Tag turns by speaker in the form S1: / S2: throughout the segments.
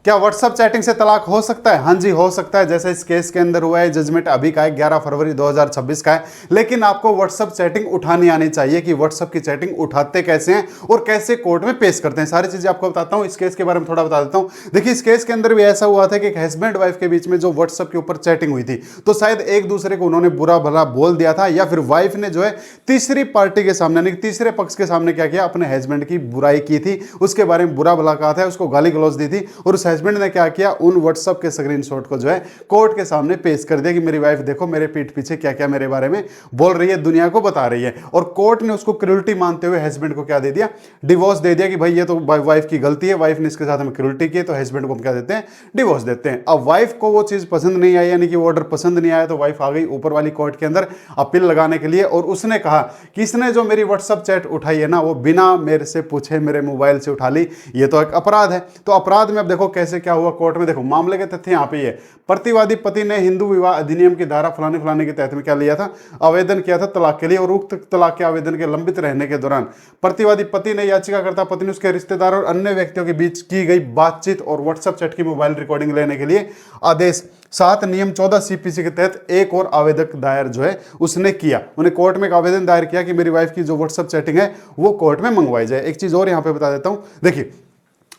S1: क्या WhatsApp chatting से तलाक हो सकता है? हाँ जी, हो सकता है। जैसे इस केस के अंदर हुआ है, जजमेंट अभी का है, 11 फरवरी 2026 का है। लेकिन आपको व्हाट्सएप चैटिंग उठानी आनी चाहिए कि व्हाट्सएप की चैटिंग उठाते कैसे हैं और कैसे कोर्ट में पेश करते हैं। सारी चीजें आपको बताता हूं। इस केस के बारे में थोड़ा बता देता हूं। देखिए, इस केस के अंदर भी ऐसा हुआ था कि हस्बैंड वाइफ के बीच में जो व्हाट्सएप के ऊपर चैटिंग हुई थी, तो शायद एक दूसरे को उन्होंने बुरा भला बोल दिया था, या फिर वाइफ ने जो है तीसरी पार्टी के सामने, यानी तीसरे पक्ष के सामने क्या किया, अपने हस्बैंड की बुराई की थी, उसके बारे में बुरा भला कहा था, उसको गाली गलौज दी थी। और उस हस्बैंड ने क्या किया, उन व्हाट्सएप के स्क्रीनशॉट को जो है कोर्ट के सामने पेश कर दिया कि मेरी वाइफ देखो मेरे पीठ पीछे क्या क्या मेरे बारे में बोल रही है, दुनिया को बता रही है। और कोर्ट ने उसको क्रूरटी मानते हुए हस्बैंड को क्या दे दिया, डिवोर्स दे दिया कि भाई ये तो वाइफ की गलती है, वाइफ ने इसके साथ हमें क्रूरटी की, तो हस्बैंड को हम क्या देते हैं, डिवोर्स देते हैं। अब वाइफ को वो चीज पसंद नहीं आई, यानी कि वो ऑर्डर पसंद नहीं आया, तो वाइफ आ गई ऊपर वाली कोर्ट के अंदर अपील लगाने के लिए। और उसने कहा कि इसने जो मेरी व्हाट्सएप चैट उठाई है ना, वो बिना मेरे से पूछे मेरे मोबाइल से उठा ली, ये तो एक अपराध है। तो अपराध में अब देखो कैसे क्या हुआ कोर्ट में। देखो मामले के तथ्य यहाँ पे है, प्रतिवादी पति ने हिंदू विवाह अधिनियम की धारा फलाने फलाने के तहत में क्या लिया था, आवेदन किया था तलाक के लिए। और उक्त तलाक के आवेदन के लंबित रहने के दौरान प्रतिवादी पति ने, याचिकाकर्ता पत्नी, उसके रिश्तेदार और अन्य व्यक्तियों के बीच की गई बातचीत और व्हाट्सएप चैट की मोबाइल रिकॉर्डिंग लेने के लिए आदेश 7 नियम 14 सीपीसी के तहत एक और आवेदक दायर जो है उसने किया। उन्हें कोर्ट में एक आवेदन दायर किया कि मेरी वाइफ की जो व्हाट्सएप चैटिंग है वो कोर्ट में मंगवाई जाए। एक चीज और यहां पे बता देता हूं, देखिए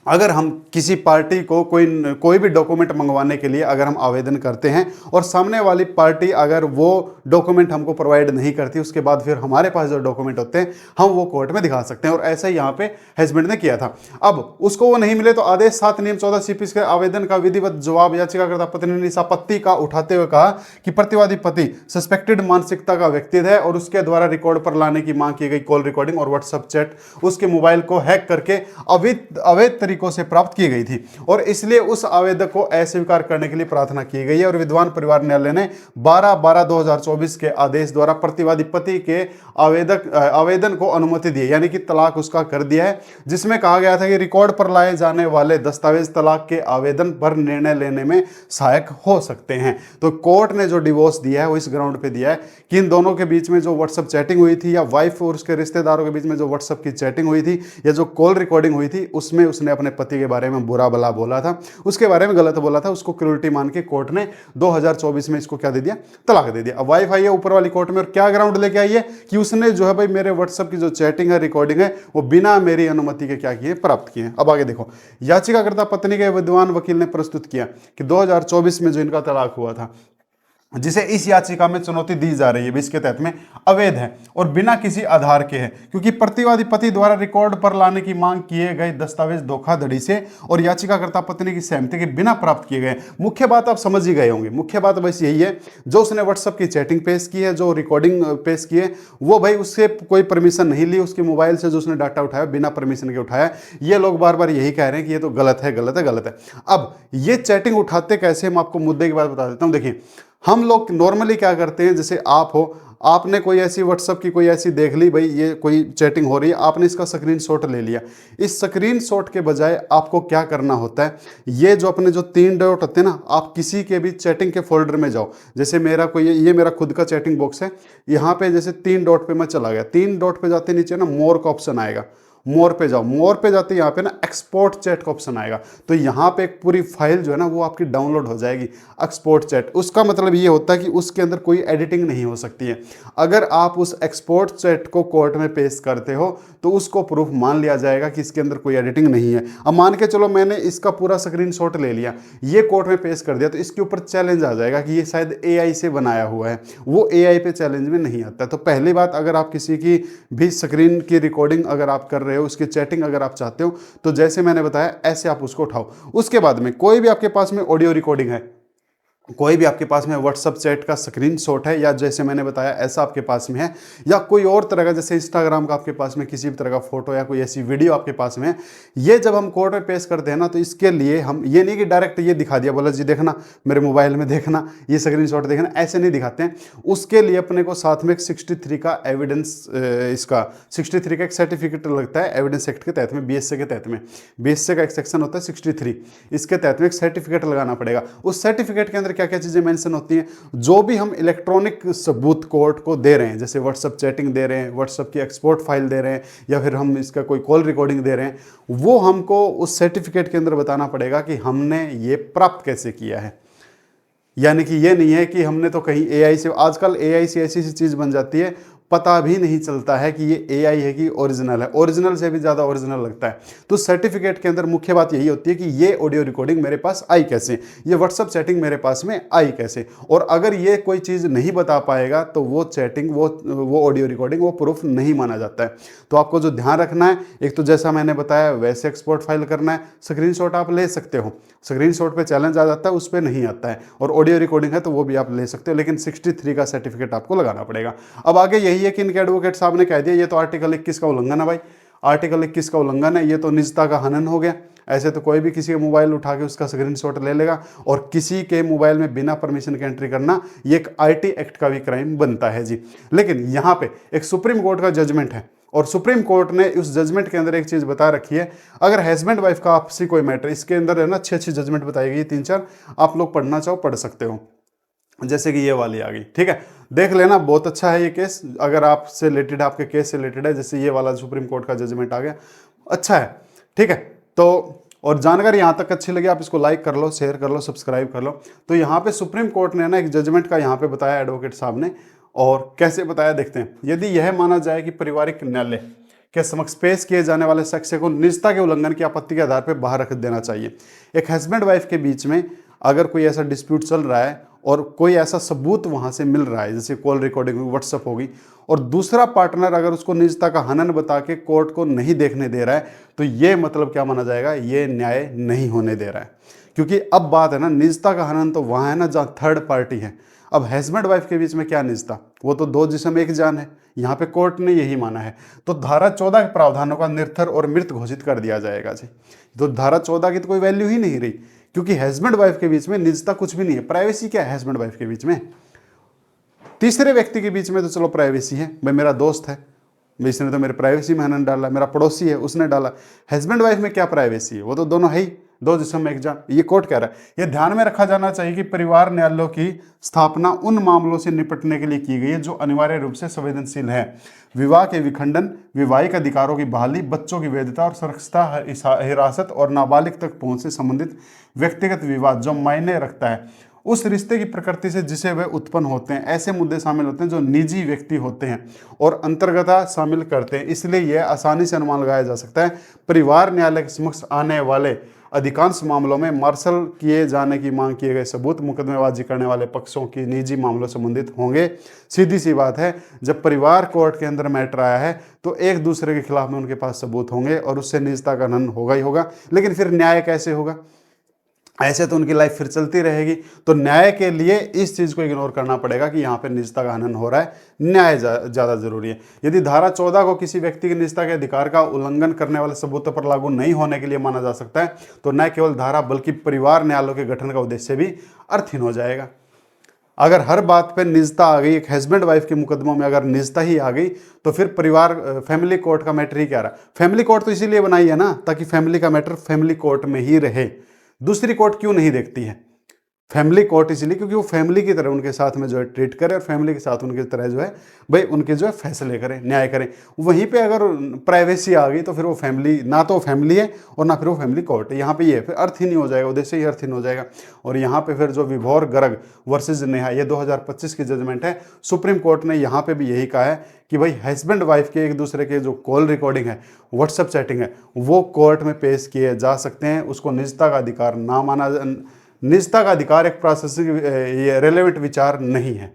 S1: अगर हम किसी पार्टी को कोई भी डॉक्यूमेंट मंगवाने के लिए अगर हम आवेदन करते हैं और सामने वाली पार्टी अगर वो डॉक्यूमेंट हमको प्रोवाइड नहीं करती, उसके बाद फिर हमारे पास जो डॉक्यूमेंट होते हैं हम वो कोर्ट में दिखा सकते हैं। और ऐसा ही यहाँ पे हस्बैंड ने किया था। अब उसको वो नहीं मिले तो आदेश 7 नियम 14 सीपीसी के आवेदन का विधिवत जवाब याचिकाकर्ता पत्नी ने इस आपत्ति का उठाते हुए कहा कि प्रतिवादी पति सस्पेक्टेड मानसिकता का व्यक्ति है और उसके द्वारा रिकॉर्ड पर लाने की मांग की गई कॉल रिकॉर्डिंग और व्हाट्सएप चैट उसके मोबाइल को हैक करके अवैध तरीकों से प्राप्त की गई थी, और इसलिए उस आवेदक को अस्वीकार करने के लिए प्रार्थना की गई है। और विद्वान परिवार न्यायालय ने 12/12/2024 के आदेश द्वारा प्रतिवादी पति के आवेदन को अनुमति दी, यानी कि तलाक उसका कर दिया है, जिसमें कहा गया था कि रिकॉर्ड पर लाए जाने वाले दस्तावेज तलाक के आवेदन पर निर्णय लेने में सहायक हो सकते हैं। तो कोर्ट ने जो डिवोर्स दिया है वो इस ग्राउंड पे दिया है कि इन दोनों के बीच में जो व्हाट्सएप चैटिंग हुई थी, या वाइफ और उसके रिश्तेदारों के बीच में जो व्हाट्सएप की चैटिंग हुई थी, या जो कॉल रिकॉर्डिंग हुई थी, उसमें उसने अपने पति के बारे में बुरा भला बोला था, उसके बारे में गलत बोला था, उसको क्रूरटी मान के कोर्ट ने 2024 में इसको क्या दे दिया, तलाक दे दिया। अब वाइफ आई है ऊपर वाली कोर्ट में और क्या ग्राउंड लेके आई है कि उसने जो है भाई मेरे व्हाट्सएप की जो चैटिंग है, रिकॉर्डिंग है, वो बिना मेरी अनुमति के क्या किए, प्राप्त किए। अब आगे देखो, याचिकाकर्ता पत्नी के विद्वान वकील ने प्रस्तुत किया कि 2024 में जो इनका तलाक हुआ था, जिसे इस याचिका में चुनौती दी जा रही है, इसके तहत में अवैध है और बिना किसी आधार के है, क्योंकि प्रतिवादी पति द्वारा रिकॉर्ड पर लाने की मांग किए गए दस्तावेज धोखाधड़ी से और याचिकाकर्ता पत्नी की सहमति के बिना प्राप्त किए गए। मुख्य बात आप समझ ही गए होंगे, मुख्य बात बस यही है, जो उसने व्हाट्सएप की चैटिंग पेश की है, जो रिकॉर्डिंग पेश की है, वो भाई उससे कोई परमिशन नहीं ली, उसके मोबाइल से जो उसने डाटा उठाया बिना परमिशन के उठाया। ये लोग बार बार यही कह रहे हैं कि ये तो गलत है, गलत है, गलत है। अब ये चैटिंग उठाते कैसे, हम आपको मुद्दे की बात बता देता हूं। देखिए, हम लोग नॉर्मली क्या करते हैं, जैसे आप हो, आपने कोई ऐसी व्हाट्सएप की कोई ऐसी देख ली, भाई ये कोई चैटिंग हो रही है, आपने इसका स्क्रीनशॉट ले लिया। इस स्क्रीनशॉट के बजाय आपको क्या करना होता है, ये जो अपने जो 3 डॉट होते हैं ना, आप किसी के भी चैटिंग के फोल्डर में जाओ। जैसे मेरा कोई ये मेरा खुद का चैटिंग बॉक्स है, यहाँ पे जैसे 3 डॉट पे मैं चला गया, 3 डॉट पे जाते नीचे ना मोर का ऑप्शन आएगा, मोर पे जाओ, मोर पे जाते यहाँ पे ना एक्सपोर्ट चैट का ऑप्शन आएगा। तो यहाँ पे एक पूरी फाइल जो है ना वो आपकी डाउनलोड हो जाएगी, एक्सपोर्ट चैट। उसका मतलब ये होता है कि उसके अंदर कोई एडिटिंग नहीं हो सकती है। अगर आप उस एक्सपोर्ट चैट को कोर्ट में पेश करते हो तो उसको प्रूफ मान लिया जाएगा कि इसके अंदर कोई एडिटिंग नहीं है। अब मान के चलो मैंने इसका पूरा स्क्रीनशॉट ले लिया, ये कोर्ट में पेश कर दिया, तो इसके ऊपर चैलेंज आ जाएगा कि ये शायद AI से बनाया हुआ है, वो AI पे चैलेंज में नहीं आता। तो पहली बात, अगर आप किसी की भी स्क्रीन की रिकॉर्डिंग अगर आप कर रहे हो, उसकी चैटिंग अगर आप चाहते हो, तो जैसे मैंने बताया ऐसे आप उसको उठाओ। उसके बाद में कोई भी आपके पास में ऑडियो रिकॉर्डिंग है, कोई भी आपके पास में व्हाट्सएप चैट का स्क्रीनशॉट है, या जैसे मैंने बताया ऐसा आपके पास में है, या कोई और तरह का जैसे इंस्टाग्राम का आपके पास में किसी भी तरह का फोटो या कोई ऐसी वीडियो आपके पास में है, ये जब हम कोर्ट में पेश करते हैं ना, तो इसके लिए हम ये नहीं कि डायरेक्ट ये दिखा दिया, बोला जी देखना मेरे मोबाइल में, देखना ये स्क्रीनशॉट देखना, ऐसे नहीं दिखाते हैं। उसके लिए अपने को साथ में 63 का एविडेंस, इसका 63 का एक सर्टिफिकेट लगता है एविडेंस एक्ट के तहत में, BSA के तहत में, BSA का एक सेक्शन होता है 63, इसके तहत में एक सर्टिफिकेट लगाना पड़ेगा। उस सर्टिफिकेट के अंदर क्या क्या चीज़ें मेंशन होती हैं? जो भी हम इलेक्ट्रॉनिक सबूत कोर्ट को दे रहे हैं, जैसे व्हाट्सअप चैटिंग दे रहे हैं, व्हाट्सअप की एक्सपोर्ट फाइल दे रहे हैं, या फिर हम इसका कोई कॉल रिकॉर्डिंग दे रहे हैं, वो हमको उस सर्टिफिकेट के अंदर बताना पड़ेगा कि हमने ये प्राप्त कैसे किया है। यानी कि ये नहीं है कि हमने तो कहीं एआई से, आजकल एआई से ऐसी सी चीज़ बन जाती है पता भी नहीं चलता है कि ये एआई है कि ओरिजिनल है, ओरिजिनल से भी ज़्यादा ओरिजिनल लगता है। तो सर्टिफिकेट के अंदर मुख्य बात यही होती है कि ये ऑडियो रिकॉर्डिंग मेरे पास आई कैसे, ये व्हाट्सअप चैटिंग मेरे पास में आई कैसे। और अगर ये कोई चीज़ नहीं बता पाएगा तो वो चैटिंग, वो ऑडियो रिकॉर्डिंग, वो प्रूफ नहीं माना जाता है। तो आपको जो ध्यान रखना है, एक तो जैसा मैंने बताया वैसे एक्सपोर्ट फाइल करना है, स्क्रीनशॉट आप ले सकते हो, स्क्रीनशॉट पे चैलेंज आ जाता है, उस पर नहीं आता है, और ऑडियो रिकॉर्डिंग है तो वो भी आप ले सकते हो, लेकिन 63 का सर्टिफिकेट आपको लगाना पड़ेगा। अब आगे यही है कि इनके एडवोकेट साहब ने कह दिया ये तो आर्टिकल 21 का उल्लंघन है भाई, आर्टिकल 21 का उल्लंघन है, ये तो निजता का हनन हो गया। ऐसे तो कोई भी किसी का मोबाइल उठा के उसका स्क्रीनशॉट ले लेगा, और किसी के मोबाइल में बिना परमिशन के एंट्री करना ये एक आईटी एक्ट का भी क्राइम बनता है जी। लेकिन यहाँ पे एक सुप्रीम कोर्ट का जजमेंट है, और सुप्रीम कोर्ट ने उस जजमेंट के अंदर एक चीज बता रखी है, अगर हस्बैंड वाइफ का आपसी कोई मैटर, इसके अंदर है ना अच्छी अच्छी जजमेंट बताई गई, 3-4, आप लोग पढ़ना चाहो पढ़ सकते हो, जैसे कि ये वाली आ गई, ठीक है, देख लेना, बहुत अच्छा है ये केस, अगर आपसे रिलेटेड, आपके केस से रिलेटेड है, जैसे ये वाला सुप्रीम कोर्ट का जजमेंट आ गया, अच्छा है, ठीक है। तो और जानकारी यहाँ तक अच्छी लगी, आप इसको लाइक कर लो, शेयर कर लो, सब्सक्राइब कर लो। तो यहाँ पे सुप्रीम कोर्ट ने ना एक जजमेंट का यहाँ पे बताया एडवोकेट साहब ने, और कैसे बताया देखते हैं। यदि यह माना जाए कि पारिवारिक न्यायालय के समक्ष पेश किए जाने वाले शख्स को निजता के उल्लंघन की आपत्ति के आधार पर बाहर रख देना चाहिए। एक हस्बैंड वाइफ के बीच में अगर कोई ऐसा डिस्प्यूट चल रहा है और कोई ऐसा सबूत वहां से मिल रहा है, जैसे कॉल रिकॉर्डिंग हुई, व्हाट्सअप होगी, और दूसरा पार्टनर अगर उसको निजता का हनन बता के कोर्ट को नहीं देखने दे रहा है, तो ये मतलब क्या माना जाएगा, ये न्याय नहीं होने दे रहा है। क्योंकि अब बात है ना, निजता का हनन तो वहां है ना जहाँ थर्ड पार्टी है। अब हस्बैंड वाइफ के बीच में क्या निजता, वो तो दो जिस्म एक जान है, यहाँ पे कोर्ट ने यही माना है। तो धारा 14 के प्रावधानों का निरर्थक और मृत घोषित कर दिया जाएगा जी। तो धारा 14 की तो कोई वैल्यू ही नहीं रही, क्योंकि हस्बैंड वाइफ के बीच में निजता कुछ भी नहीं है। प्राइवेसी क्या है हस्बैंड वाइफ के बीच में? तीसरे व्यक्ति के बीच में तो चलो प्राइवेसी है, भाई मेरा दोस्त है, इसने तो मेरे प्राइवेसी में हनन डाला, मेरा पड़ोसी है उसने डाला। हस्बैंड वाइफ में क्या प्राइवेसी है, वो तो दोनों है ही, दो जिस्म एक जान, ये कोर्ट कह रहा है। ये ध्यान में रखा जाना चाहिए कि परिवार न्यायालयों की स्थापना उन मामलों से निपटने के लिए की गई है जो अनिवार्य रूप से संवेदनशील है। विवाह के विखंडन, वैवाहिक अधिकारों की बहाली, बच्चों की वैधता और सुरक्षा, हिरासत और नाबालिग तक पहुंच से संबंधित व्यक्तिगत विवाद जो मायने रखता है उस रिश्ते की प्रकृति से जिसे वे उत्पन्न होते हैं, ऐसे मुद्दे शामिल होते हैं जो निजी व्यक्ति होते हैं और अंतर्गता शामिल करते हैं। इसलिए यह आसानी से अनुमान लगाया जा सकता है परिवार न्यायालय के समक्ष आने वाले अधिकांश मामलों में मार्शल किए जाने की मांग किए गए सबूत मुकदमेबाजी करने वाले पक्षों की निजी मामलों से संबंधित होंगे। सीधी सी बात है, जब परिवार कोर्ट के अंदर मैटर आया है तो एक दूसरे के खिलाफ में उनके पास सबूत होंगे और उससे निजता का हनन होगा ही होगा। लेकिन फिर न्याय कैसे होगा? ऐसे तो उनकी लाइफ फिर चलती रहेगी। तो न्याय के लिए इस चीज को इग्नोर करना पड़ेगा कि यहाँ पे निजता का हनन हो रहा है, न्याय ज्यादा जरूरी है। यदि धारा 14 को किसी व्यक्ति के निजता के अधिकार का उल्लंघन करने वाले सबूतों पर लागू नहीं होने के लिए माना जा सकता है, तो न केवल धारा बल्कि परिवार न्यायालयों के गठन का उद्देश्य भी अर्थहीन हो जाएगा। अगर हर बात पे निजता आ गई, एक हस्बैंड वाइफ के मुकदमों में अगर निजता ही आ गई, तो फिर परिवार फैमिली कोर्ट का मैटर ही क्या रहा? फैमिली कोर्ट तो इसीलिए बनाई है ना, ताकि फैमिली का मैटर फैमिली कोर्ट में ही रहे। दूसरी कोर्ट क्यों नहीं देखती है फैमिली कोर्ट? इसलिए क्योंकि वो फैमिली की तरह उनके साथ में जो है ट्रीट करे और फैमिली के साथ उनकी तरह जो है भाई उनके जो है फैसले करें, न्याय करें। वहीं पे अगर प्राइवेसी आ गई तो फिर वो फैमिली ना तो फैमिली है और ना फिर वो फैमिली कोर्ट है। यहाँ पे ये फिर अर्थ ही नहीं हो जाएगा, उद्देश्य ही अर्थ ही नहीं हो जाएगा। और यहाँ पे फिर जो विभोर गर्ग वर्सेज नेहा, ये 2025 की जजमेंट है, सुप्रीम कोर्ट ने यहाँ पे भी यही कहा है कि भाई हस्बैंड वाइफ के एक दूसरे के जो कॉल रिकॉर्डिंग है, व्हाट्सएप चैटिंग है, वो कोर्ट में पेश किए जा सकते हैं। उसको निजता का अधिकार ना माना, निजता का अधिकार एक प्रासंगिक रेलेवेंट विचार नहीं है।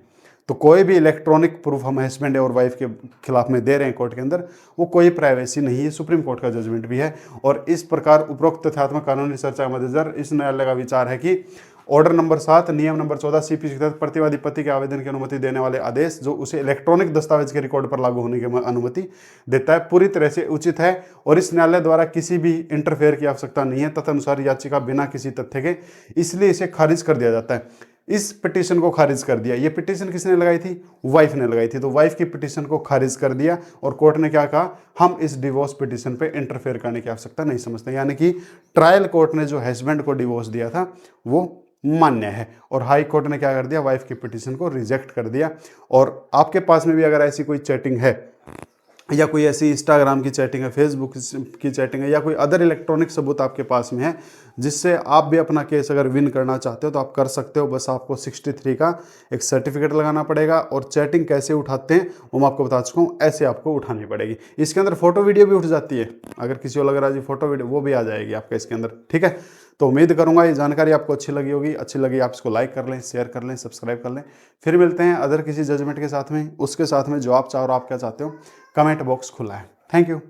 S1: तो कोई भी इलेक्ट्रॉनिक प्रूफ हम हस्बैंड और वाइफ के खिलाफ में दे रहे हैं कोर्ट के अंदर, वो कोई प्राइवेसी नहीं है। सुप्रीम कोर्ट का जजमेंट भी है। और इस प्रकार उपरोक्त तथ्यात्मक कानूनी चर्चा के मद्देनजर इस न्यायालय का विचार है कि ऑर्डर नंबर 7 नियम नंबर 14 CP के तहत प्रतिवादी पति के आवेदन की अनुमति देने वाले आदेश जो उसे इलेक्ट्रॉनिक दस्तावेज के रिकॉर्ड पर लागू होने की अनुमति देता है, पूरी तरह से उचित है और इस न्यायालय द्वारा किसी भी इंटरफेयर की आवश्यकता नहीं है। तदनुसार याचिका बिना किसी तथ्य के, इसलिए इसे खारिज कर दिया जाता है। इस पिटीशन को खारिज कर दिया। ये पिटीशन किसने लगाई थी? वाइफ ने लगाई थी। तो वाइफ की पिटीशन को खारिज कर दिया और कोर्ट ने क्या कहा, हम इस डिवोर्स पिटीशन पे इंटरफेयर करने की आवश्यकता नहीं समझते। यानी कि ट्रायल कोर्ट ने जो हस्बैंड को डिवोर्स दिया था वो मान्य है। और हाई कोर्ट ने क्या कर दिया, वाइफ की पिटीशन को रिजेक्ट कर दिया। और आपके पास में भी अगर ऐसी कोई चैटिंग है या कोई ऐसी इंस्टाग्राम की चैटिंग है, फेसबुक की चैटिंग है, या कोई अदर इलेक्ट्रॉनिक सबूत आपके पास में है जिससे आप भी अपना केस अगर विन करना चाहते हो तो आप कर सकते हो। बस आपको 63 का एक सर्टिफिकेट लगाना पड़ेगा। और चैटिंग कैसे उठाते हैं वो मैं आपको बता चुका हूँ, ऐसे आपको उठानी पड़ेगी। इसके अंदर फोटो वीडियो भी उठ जाती है, अगर किसी को लग रहा है जी फोटो वीडियो, वो भी आ जाएगी आपके इसके अंदर, ठीक है। तो उम्मीद करूंगा ये जानकारी आपको अच्छी लगी होगी। अच्छी लगी आप इसको लाइक कर लें, शेयर कर लें, सब्सक्राइब कर लें। फिर मिलते हैं अदर किसी जजमेंट के साथ में, उसके साथ में जो आप चाहो और आप क्या चाहते हो। कमेंट बॉक्स खुला है। Thank you.